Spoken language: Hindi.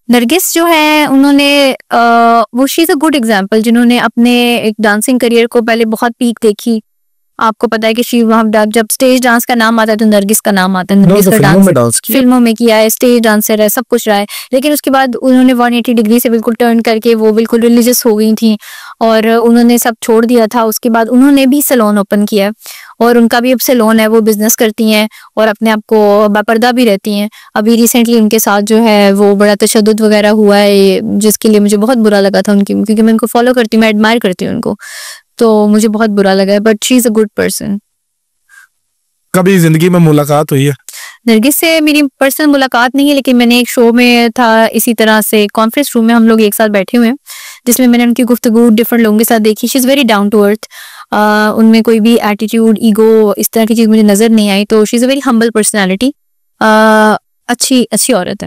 नरगिस जो है उन्होंने वो she is a good example, जिन्होंने अपने एक डांसिंग करियर को पहले बहुत पीक देखी। आपको पता है कि जब स्टेज डांस का नाम आता है तो नरगिस का नाम आता है। नरगिस का डांस फिल्मों में किया है, स्टेज डांसर है, सब कुछ रहा है। लेकिन उसके बाद उन्होंने 180 डिग्री से बिल्कुल टर्न करके वो बिल्कुल रिलीजियस हो गई थी और उन्होंने सब छोड़ दिया था। उसके बाद उन्होंने भी सैलून ओपन किया और उनका भी अब सैलून है, वो बिजनेस करती हैं और अपने आप को बापर्दा भी रहती हैं। अभी रिसेंटली उनके साथ जो है वो बड़ा तशद्दुद वगैरह हुआ है, जिसके लिए मुझे बहुत बुरा लगा था उनकी, क्योंकि मैं उनको फॉलो करती हूँ, मैं एडमायर करती हूँ उनको, तो मुझे बहुत बुरा लगा है। But she is a good person. कभी जिंदगी में मुलाकात हुई है? नरगिस से मेरी पर्सनल मुलाकात नहीं है, लेकिन मैंने एक शो में था, इसी तरह से कॉन्फ्रेंस रूम में हम लोग एक साथ बैठे हुए हैं, जिसमें मैंने उनकी गुफ्तगू डिफरेंट लोगों के साथ देखी। She is very down to earth. उनमें कोई भी एटीट्यूड, ईगो, इस तरह की चीज़ मुझे नज़र नहीं आई। तो she is a very humble personality. अच्छी अच्छी औरत है।